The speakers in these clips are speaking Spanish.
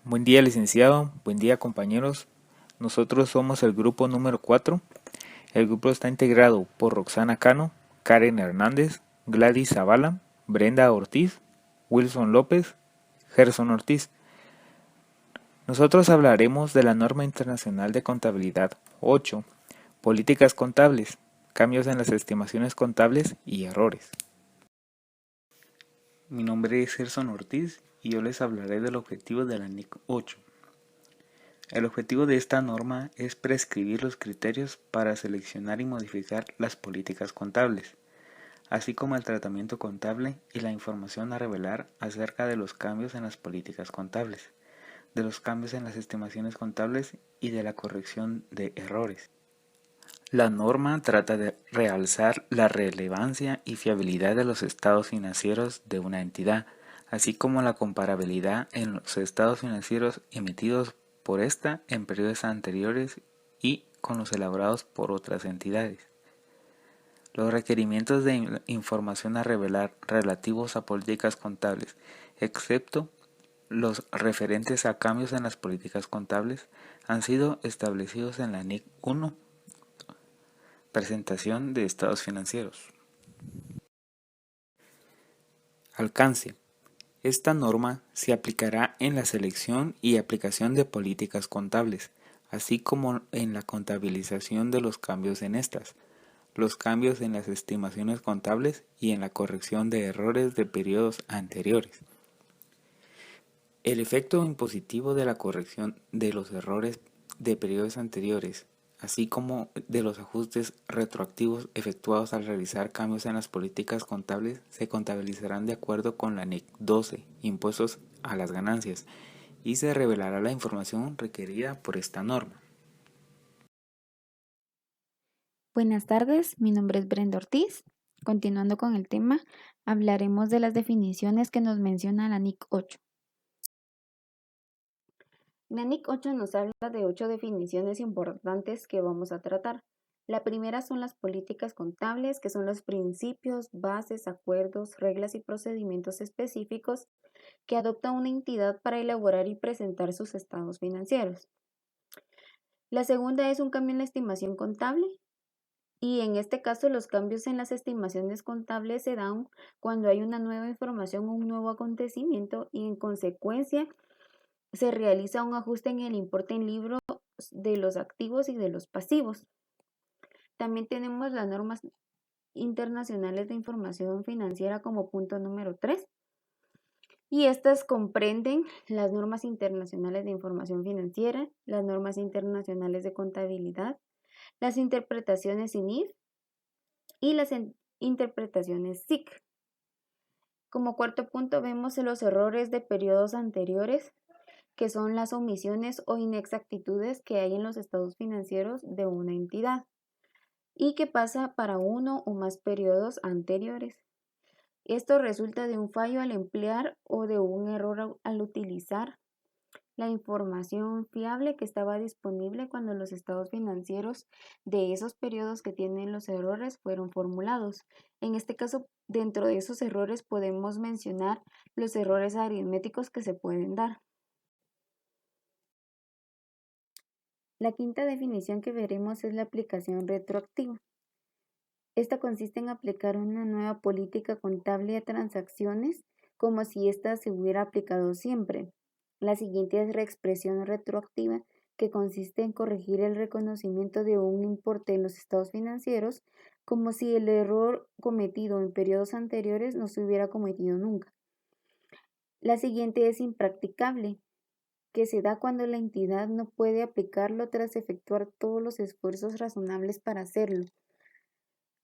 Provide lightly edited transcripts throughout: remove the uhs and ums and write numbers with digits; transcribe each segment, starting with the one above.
Buen día, licenciado. Buen día, compañeros. Nosotros somos el grupo número 4. El grupo está integrado por Roxana Cano, Karen Hernández, Gladys Zavala, Brenda Ortiz, Wilson López, Gerson Ortiz. Nosotros hablaremos de la Norma Internacional de Contabilidad 8, políticas contables, cambios en las estimaciones contables y errores. Mi nombre es Gerson Ortiz y yo les hablaré del objetivo de la NIC 8. El objetivo de esta norma es prescribir los criterios para seleccionar y modificar las políticas contables, así como el tratamiento contable y la información a revelar acerca de los cambios en las políticas contables, de los cambios en las estimaciones contables y de la corrección de errores. La norma trata de realzar la relevancia y fiabilidad de los estados financieros de una entidad, así como la comparabilidad en los estados financieros emitidos por esta en periodos anteriores y con los elaborados por otras entidades. Los requerimientos de información a revelar relativos a políticas contables, excepto los referentes a cambios en las políticas contables, han sido establecidos en la NIC 1. Presentación de estados financieros. Alcance. Esta norma se aplicará en la selección y aplicación de políticas contables, así como en la contabilización de los cambios en estas, los cambios en las estimaciones contables y en la corrección de errores de periodos anteriores. El efecto impositivo de la corrección de los errores de periodos anteriores, así como de los ajustes retroactivos efectuados al realizar cambios en las políticas contables, se contabilizarán de acuerdo con la NIC 12, impuestos a las ganancias, y se revelará la información requerida por esta norma. Buenas tardes, mi nombre es Brenda Ortiz. Continuando con el tema, hablaremos de las definiciones que nos menciona la NIC 8. La NIC 8 nos habla de 8 definiciones importantes que vamos a tratar. La primera son las políticas contables, que son los principios, bases, acuerdos, reglas y procedimientos específicos que adopta una entidad para elaborar y presentar sus estados financieros. La segunda es un cambio en la estimación contable. Y en este caso, los cambios en las estimaciones contables se dan cuando hay una nueva información o un nuevo acontecimiento y en consecuencia se realiza un ajuste en el importe en libro de los activos y de los pasivos. También tenemos las normas internacionales de información financiera como punto número 3. Y estas comprenden las normas internacionales de información financiera, las normas internacionales de contabilidad, las interpretaciones INIF y las interpretaciones SIC. Como cuarto punto vemos los errores de periodos anteriores, que son las omisiones o inexactitudes que hay en los estados financieros de una entidad y que pasa para uno o más periodos anteriores. Esto resulta de un fallo al emplear o de un error al utilizar la información fiable que estaba disponible cuando los estados financieros de esos periodos que tienen los errores fueron formulados. En este caso, dentro de esos errores podemos mencionar los errores aritméticos que se pueden dar. La quinta definición que veremos es la aplicación retroactiva. Esta consiste en aplicar una nueva política contable a transacciones como si ésta se hubiera aplicado siempre. La siguiente es la expresión retroactiva, que consiste en corregir el reconocimiento de un importe en los estados financieros como si el error cometido en periodos anteriores no se hubiera cometido nunca. La siguiente es impracticable, que se da cuando la entidad no puede aplicarlo tras efectuar todos los esfuerzos razonables para hacerlo.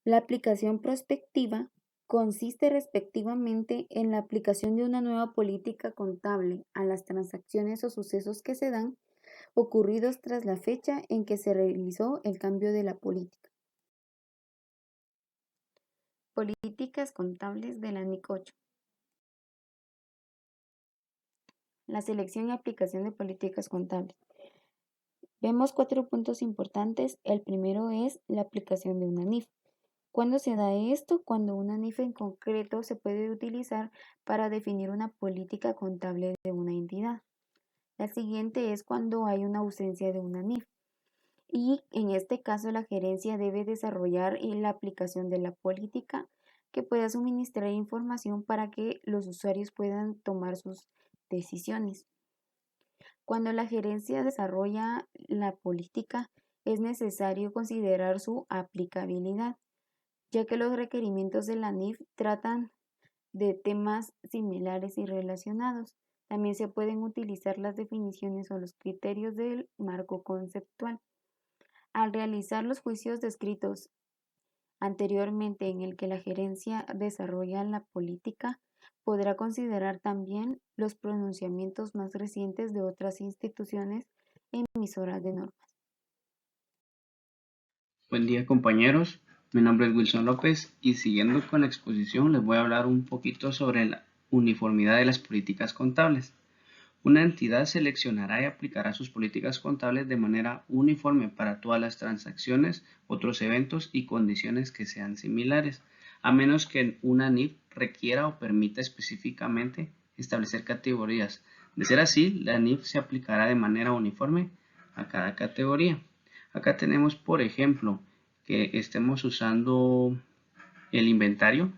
La aplicación prospectiva consiste respectivamente en la aplicación de una nueva política contable a las transacciones o sucesos que se dan ocurridos tras la fecha en que se realizó el cambio de la política. Políticas contables de la NIC 8. La selección y aplicación de políticas contables. Vemos 4 puntos importantes. El primero es la aplicación de una NIF. ¿Cuándo se da esto? Cuando una NIF en concreto se puede utilizar para definir una política contable de una entidad. La siguiente es cuando hay una ausencia de una NIF. Y en este caso la gerencia debe desarrollar la aplicación de la política que pueda suministrar información para que los usuarios puedan tomar sus decisiones. Cuando la gerencia desarrolla la política, es necesario considerar su aplicabilidad, ya que los requerimientos de la NIF tratan de temas similares y relacionados. También se pueden utilizar las definiciones o los criterios del marco conceptual. Al realizar los juicios descritos anteriormente en el que la gerencia desarrolla la política, podrá considerar también los pronunciamientos más recientes de otras instituciones emisoras de normas. Buen día compañeros, mi nombre es Wilson López y siguiendo con la exposición les voy a hablar un poquito sobre la uniformidad de las políticas contables. Una entidad seleccionará y aplicará sus políticas contables de manera uniforme para todas las transacciones, otros eventos y condiciones que sean similares, a menos que una NIF requiera o permita específicamente establecer categorías. De ser así, la NIF se aplicará de manera uniforme a cada categoría. Acá tenemos, por ejemplo, que estemos usando el inventario,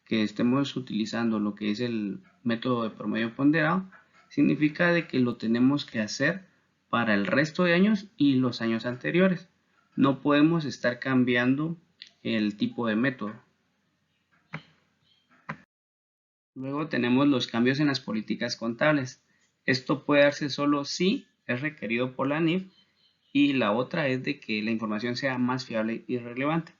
que estemos utilizando lo que es el método de promedio ponderado, significa de que lo tenemos que hacer para el resto de años y los años anteriores. No podemos estar cambiando el tipo de método. Luego tenemos los cambios en las políticas contables. Esto puede darse solo si es requerido por la NIF y la otra es de que la información sea más fiable y relevante.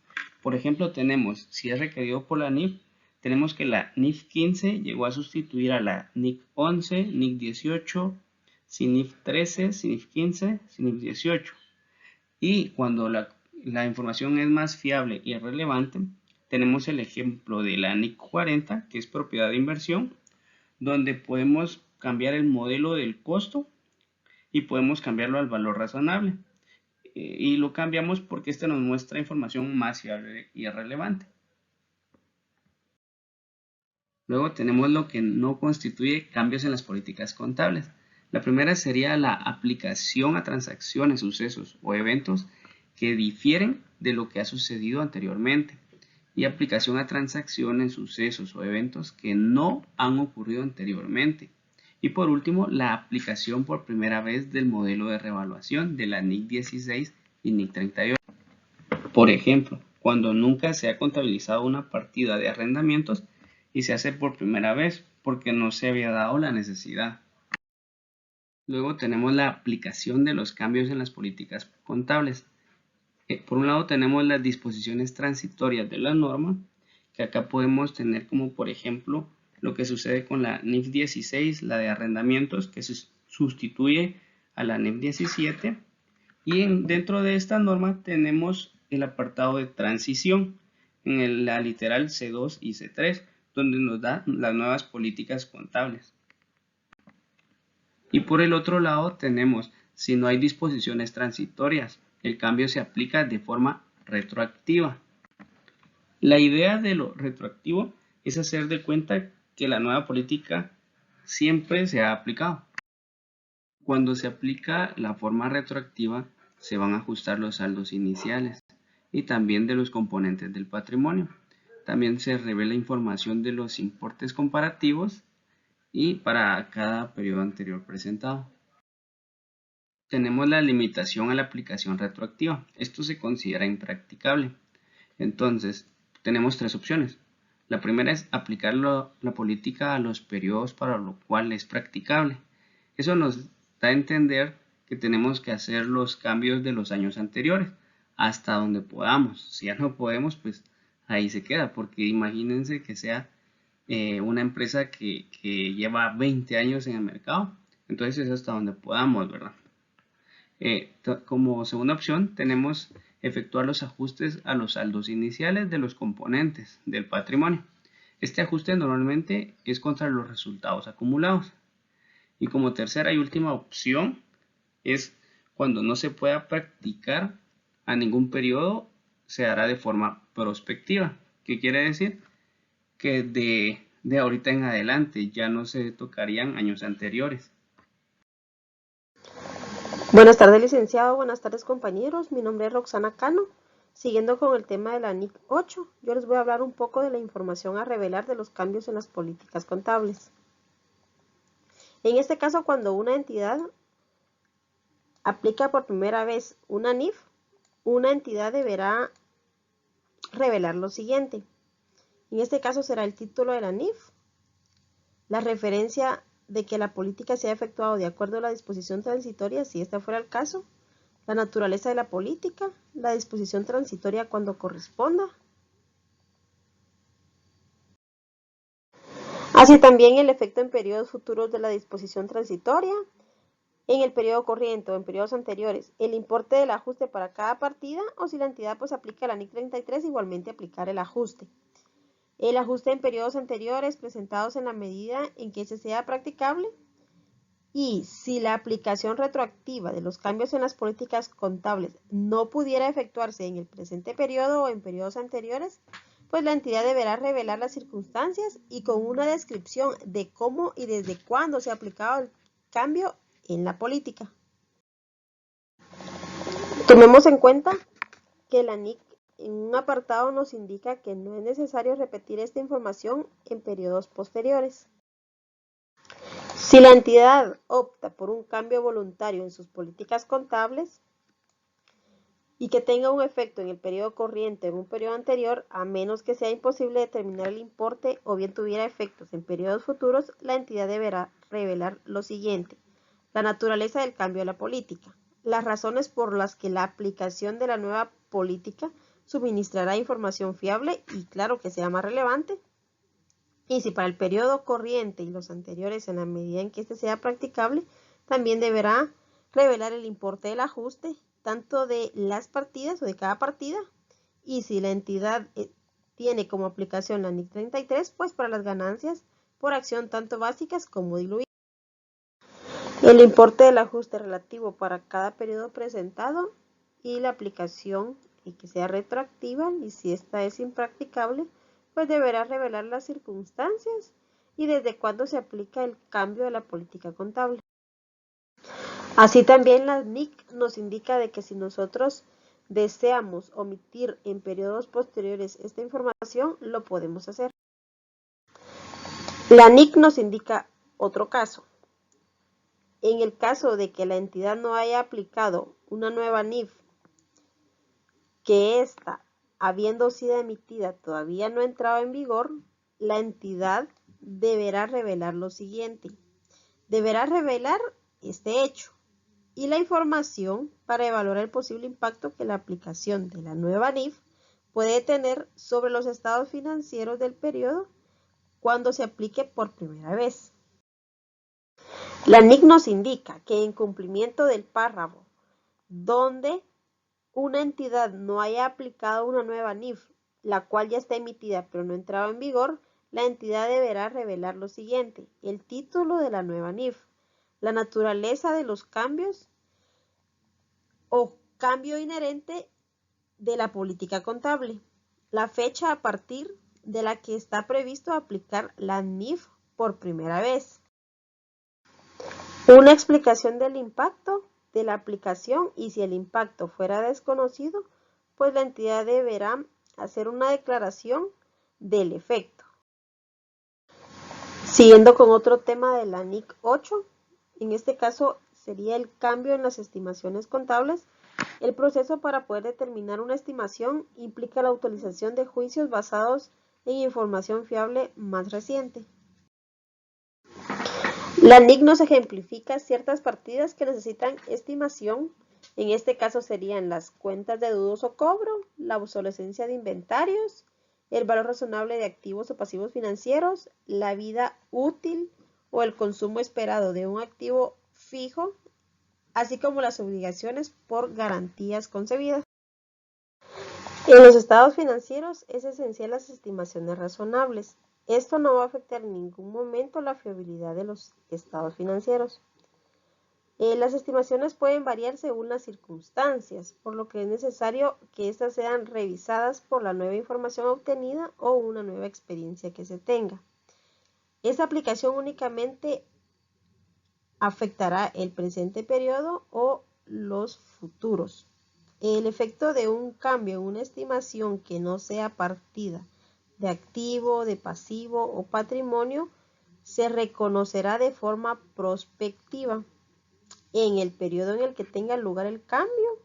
Por ejemplo, tenemos, si es requerido por la NIF, tenemos que la NIF 15 llegó a sustituir a la NIF 11, NIF 18, CINIF 13, CINIF 15, CINIF 18. Y cuando la información es más fiable y relevante, tenemos el ejemplo de la NIC 40, que es propiedad de inversión, donde podemos cambiar el modelo del costo y podemos cambiarlo al valor razonable. Y lo cambiamos porque este nos muestra información más fiable y relevante. Luego tenemos lo que no constituye cambios en las políticas contables. La primera sería la aplicación a transacciones, sucesos o eventos que difieren de lo que ha sucedido anteriormente y aplicación a transacciones, sucesos o eventos que no han ocurrido anteriormente. Y por último, la aplicación por primera vez del modelo de revaluación de la NIC 16 y NIC 38. Por ejemplo, cuando nunca se ha contabilizado una partida de arrendamientos y se hace por primera vez porque no se había dado la necesidad. Luego tenemos la aplicación de los cambios en las políticas contables. Por un lado tenemos las disposiciones transitorias de la norma, que acá podemos tener como por ejemplo lo que sucede con la NIF 16, la de arrendamientos, que se sustituye a la NIF 17. Y dentro de esta norma tenemos el apartado de transición en la literal C2 y C3, donde nos da las nuevas políticas contables. Y por el otro lado tenemos, si no hay disposiciones transitorias, el cambio se aplica de forma retroactiva. La idea de lo retroactivo es hacer de cuenta que la nueva política siempre se ha aplicado. Cuando se aplica la forma retroactiva, se van a ajustar los saldos iniciales y también de los componentes del patrimonio. También se revela información de los importes comparativos y para cada periodo anterior presentado. Tenemos la limitación a la aplicación retroactiva. Esto se considera impracticable. Entonces, tenemos tres opciones. La primera es aplicar la política a los periodos para lo cual es practicable. Eso nos da a entender que tenemos que hacer los cambios de los años anteriores hasta donde podamos. Si ya no podemos, pues ahí se queda, porque imagínense que sea una empresa que lleva 20 años en el mercado, entonces es hasta donde podamos, ¿verdad? Como segunda opción tenemos efectuar los ajustes a los saldos iniciales de los componentes del patrimonio. Este ajuste normalmente es contra los resultados acumulados. Y como tercera y última opción es cuando no se pueda practicar a ningún periodo, se hará de forma prospectiva. ¿Qué quiere decir? Que de ahorita en adelante ya no se tocarían años anteriores. Buenas tardes, licenciado. Buenas tardes, compañeros. Mi nombre es Roxana Cano. Siguiendo con el tema de la NIC 8, yo les voy a hablar un poco de la información a revelar de los cambios en las políticas contables. En este caso, cuando una entidad aplica por primera vez una NIF, una entidad deberá revelar lo siguiente. En este caso será el título de la NIF, la referencia de que la política se ha efectuado de acuerdo a la disposición transitoria, si esta fuera el caso, la naturaleza de la política, la disposición transitoria cuando corresponda, así también el efecto en periodos futuros de la disposición transitoria, en el periodo corriente o en periodos anteriores, el importe del ajuste para cada partida, o si la entidad pues aplica la NIC 33, igualmente aplicar el ajuste. El ajuste en periodos anteriores presentados en la medida en que se sea practicable, y si la aplicación retroactiva de los cambios en las políticas contables no pudiera efectuarse en el presente periodo o en periodos anteriores, pues la entidad deberá revelar las circunstancias y con una descripción de cómo y desde cuándo se ha aplicado el cambio en la política. Tomemos en cuenta que la NIC en un apartado nos indica que no es necesario repetir esta información en periodos posteriores. Si la entidad opta por un cambio voluntario en sus políticas contables y que tenga un efecto en el periodo corriente o en un periodo anterior, a menos que sea imposible determinar el importe o bien tuviera efectos en periodos futuros, la entidad deberá revelar lo siguiente: la naturaleza del cambio de la política, las razones por las que la aplicación de la nueva política suministrará información fiable y claro que sea más relevante, y si para el periodo corriente y los anteriores, en la medida en que este sea practicable, también deberá revelar el importe del ajuste, tanto de las partidas o de cada partida, y si la entidad tiene como aplicación la NIC 33, pues para las ganancias por acción tanto básicas como diluidas. El importe del ajuste relativo para cada periodo presentado y la aplicación y que sea retroactiva, y si esta es impracticable, pues deberá revelar las circunstancias y desde cuándo se aplica el cambio de la política contable. Así también la NIC nos indica de que si nosotros deseamos omitir en periodos posteriores esta información, lo podemos hacer. La NIC nos indica otro caso. En el caso de que la entidad no haya aplicado una nueva NIF, que ésta, habiendo sido emitida, todavía no ha entrado en vigor, la entidad deberá revelar lo siguiente. Deberá revelar este hecho y la información para evaluar el posible impacto que la aplicación de la nueva NIF puede tener sobre los estados financieros del periodo cuando se aplique por primera vez. La NIC nos indica que en cumplimiento del párrafo donde una entidad no haya aplicado una nueva NIF, la cual ya está emitida pero no ha entrado en vigor, la entidad deberá revelar lo siguiente: el título de la nueva NIF, la naturaleza de los cambios o cambio inherente de la política contable, la fecha a partir de la que está previsto aplicar la NIF por primera vez, una explicación del impacto de la aplicación, y si el impacto fuera desconocido, pues la entidad deberá hacer una declaración del efecto. Siguiendo con otro tema de la NIC 8, en este caso sería el cambio en las estimaciones contables. El proceso para poder determinar una estimación implica la utilización de juicios basados en información fiable más reciente. La NIC nos ejemplifica ciertas partidas que necesitan estimación. En este caso serían las cuentas de dudoso cobro, la obsolescencia de inventarios, el valor razonable de activos o pasivos financieros, la vida útil o el consumo esperado de un activo fijo, así como las obligaciones por garantías concebidas. En los estados financieros es esencial las estimaciones razonables. Esto no va a afectar en ningún momento la fiabilidad de los estados financieros. Las estimaciones pueden variar según las circunstancias, por lo que es necesario que éstas sean revisadas por la nueva información obtenida o una nueva experiencia que se tenga. Esta aplicación únicamente afectará el presente periodo o los futuros. El efecto de un cambio en una estimación que no sea partida de activo, de pasivo o patrimonio se reconocerá de forma prospectiva en el periodo en el que tenga lugar el cambio,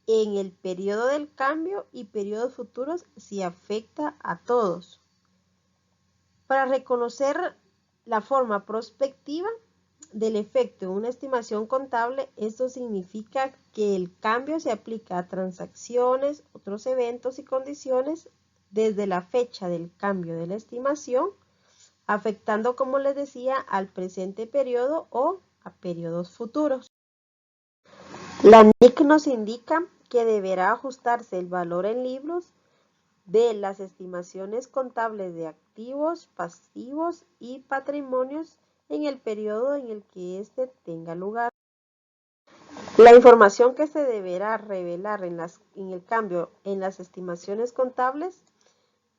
en el periodo del cambio y periodos futuros si afecta a todos. Para reconocer la forma prospectiva del efecto en una estimación contable, esto significa que el cambio se aplica a transacciones, otros eventos y condiciones desde la fecha del cambio de la estimación, afectando, como les decía, al presente periodo o a periodos futuros. La NIC nos indica que deberá ajustarse el valor en libros de las estimaciones contables de activos, pasivos y patrimonios en el periodo en el que éste tenga lugar. La información que se deberá revelar en el cambio en las estimaciones contables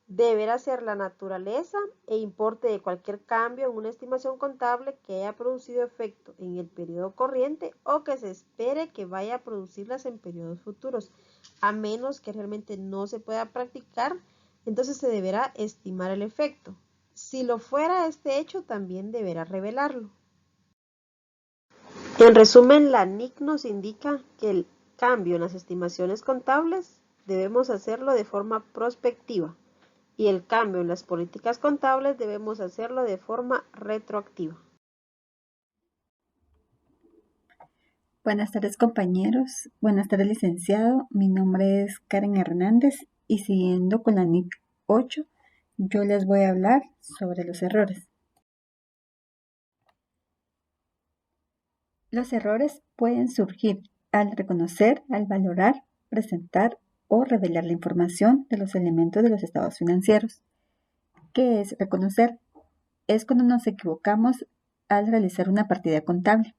deberá ser la naturaleza e importe de cualquier cambio en una estimación contable que haya producido efecto en el periodo corriente o que se espere que vaya a producirlas en periodos futuros. A menos que realmente no se pueda practicar, entonces se deberá estimar el efecto. Si lo fuera este hecho, también deberá revelarlo. En resumen, la NIC nos indica que el cambio en las estimaciones contables debemos hacerlo de forma prospectiva y el cambio en las políticas contables debemos hacerlo de forma retroactiva. Buenas tardes, compañeros. Buenas tardes, licenciado. Mi nombre es Karen Hernández y siguiendo con la NIC 8, yo les voy a hablar sobre los errores. Los errores pueden surgir al reconocer, al valorar, presentar o revelar la información de los elementos de los estados financieros. ¿Qué es reconocer? Es cuando nos equivocamos al realizar una partida contable.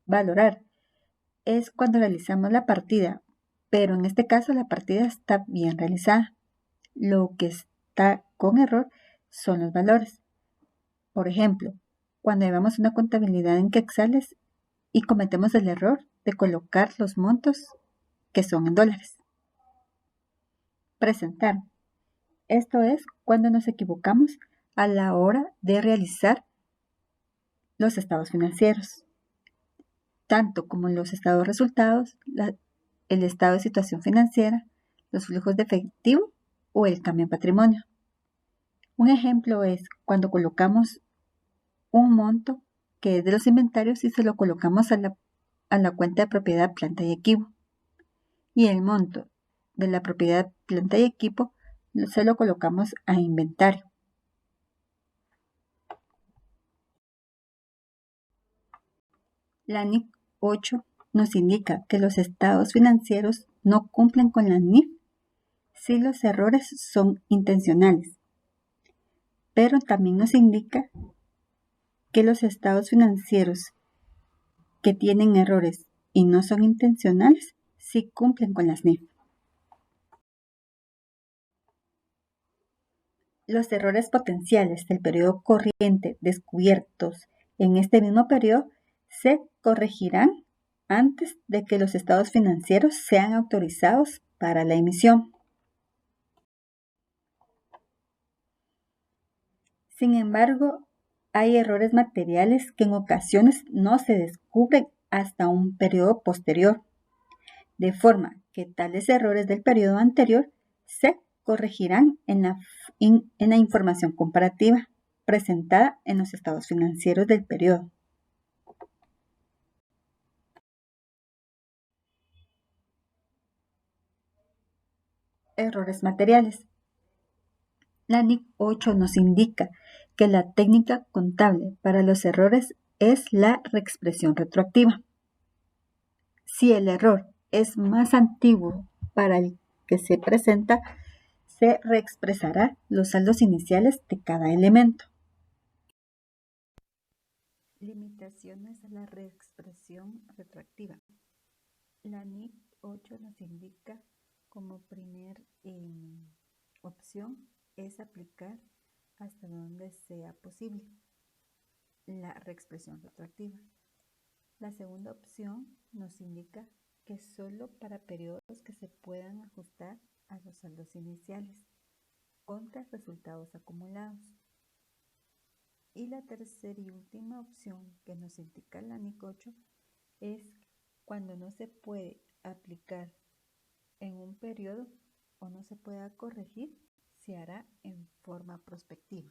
Valorar es cuando realizamos la partida, pero en este caso la partida está bien realizada. Lo que está con error son los valores. Por ejemplo, cuando llevamos una contabilidad en quetzales y cometemos el error de colocar los montos que son en dólares. Presentar. Esto es cuando nos equivocamos a la hora de realizar los estados financieros, tanto como los estados resultados, el estado de situación financiera, los flujos de efectivo o el cambio en patrimonio. Un ejemplo es cuando colocamos un monto que es de los inventarios y se lo colocamos a la cuenta de propiedad, planta y equipo. Y el monto de la propiedad, planta y equipo se lo colocamos a inventario. La NIC 8 nos indica que los estados financieros no cumplen con la NIF si los errores son intencionales, pero también nos indica que los estados financieros que tienen errores y no son intencionales sí cumplen con las NIF. Los errores potenciales del periodo corriente descubiertos en este mismo periodo se corregirán antes de que los estados financieros sean autorizados para la emisión. Sin embargo, hay errores materiales que en ocasiones no se descubren hasta un periodo posterior, de forma que tales errores del periodo anterior se corregirán en la información comparativa presentada en los estados financieros del periodo. Errores materiales. La NIC 8 nos indica que la técnica contable para los errores es la reexpresión retroactiva. Si el error es más antiguo para el que se presenta, se reexpresará los saldos iniciales de cada elemento. Limitaciones a la reexpresión retroactiva. La NIC 8 nos indica como primer opción es aplicar hasta donde sea posible la reexpresión retroactiva. La segunda opción nos indica que solo para periodos que se puedan ajustar a los saldos iniciales contra resultados acumulados. Y la tercera y última opción que nos indica la NIC 8 es cuando no se puede aplicar en un periodo o no se pueda corregir, se hará en forma prospectiva.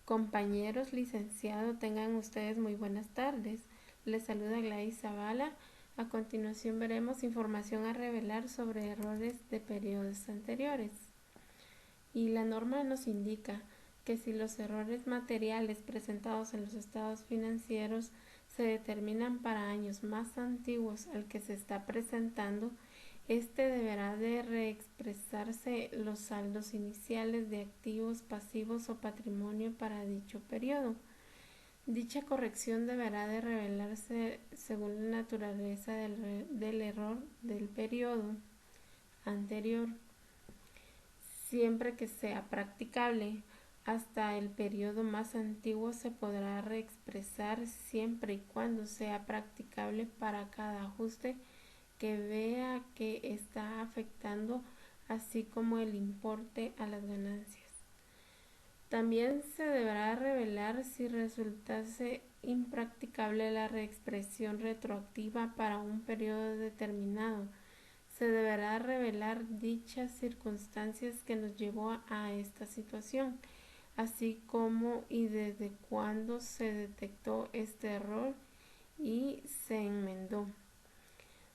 Compañeros licenciados, tengan ustedes muy buenas tardes. Les saluda Gladys Zavala. A continuación veremos información a revelar sobre errores de periodos anteriores. Y la norma nos indica que si los errores materiales presentados en los estados financieros se determinan para años más antiguos al que se está presentando, este deberá de reexpresarse los saldos iniciales de activos, pasivos o patrimonio para dicho periodo. Dicha corrección deberá de revelarse según la naturaleza del error del periodo anterior, siempre que sea practicable. Hasta el periodo más antiguo se podrá reexpresar siempre y cuando sea practicable para cada ajuste que vea que está afectando, así como el importe a las ganancias. También se deberá revelar si resultase impracticable la reexpresión retroactiva para un periodo determinado. Se deberá revelar dichas circunstancias que nos llevó a esta situación, así como y desde cuándo se detectó este error y se enmendó.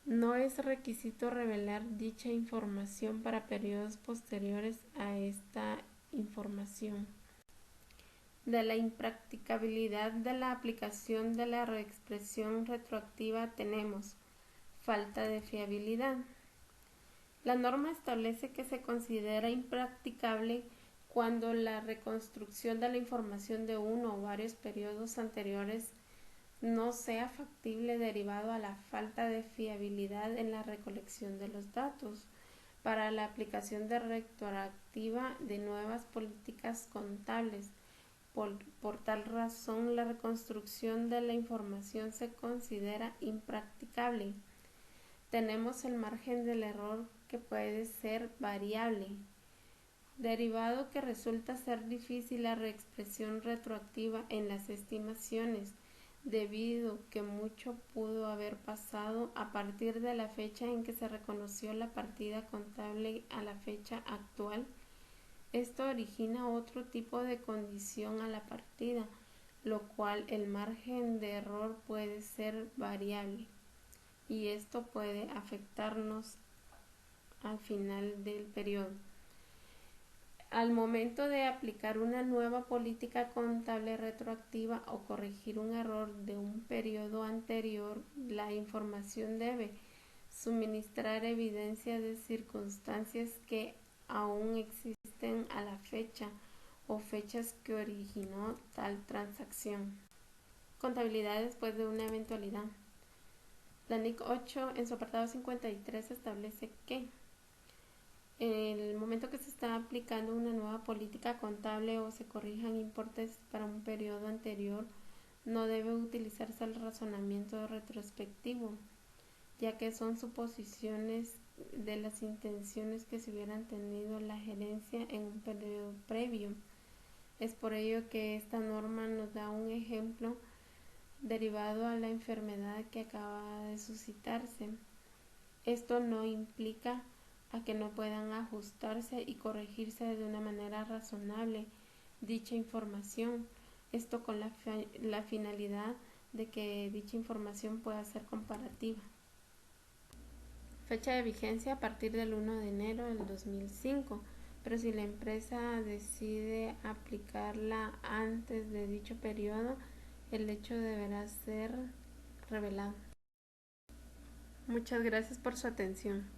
No es requisito revelar dicha información para periodos posteriores a esta información. De la impracticabilidad de la aplicación de la reexpresión retroactiva tenemos falta de fiabilidad. La norma establece que se considera impracticable cuando la reconstrucción de la información de uno o varios periodos anteriores no sea factible derivado a la falta de fiabilidad en la recolección de los datos para la aplicación de retroactiva de nuevas políticas contables. Por tal razón, la reconstrucción de la información se considera impracticable. Tenemos el margen del error que puede ser variable, derivado que resulta ser difícil la reexpresión retroactiva en las estimaciones, debido que mucho pudo haber pasado a partir de la fecha en que se reconoció la partida contable a la fecha actual. Esto origina otro tipo de condición a la partida, lo cual el margen de error puede ser variable, y esto puede afectarnos al final del periodo. Al momento de aplicar una nueva política contable retroactiva o corregir un error de un periodo anterior, la información debe suministrar evidencia de circunstancias que aún existen a la fecha o fechas que originó tal transacción. Contabilidad después de una eventualidad. La NIC 8 en su apartado 53 establece que en el momento que se está aplicando una nueva política contable o se corrijan importes para un periodo anterior, no debe utilizarse el razonamiento retrospectivo, ya que son suposiciones de las intenciones que se hubieran tenido la gerencia en un periodo previo. Es por ello que esta norma nos da un ejemplo derivado a la enfermedad que acaba de suscitarse. Esto no implica a que no puedan ajustarse y corregirse de una manera razonable dicha información, esto con la finalidad de que dicha información pueda ser comparativa. Fecha de vigencia a partir del 1 de enero del 2005, pero si la empresa decide aplicarla antes de dicho periodo, el hecho deberá ser revelado. Muchas gracias por su atención.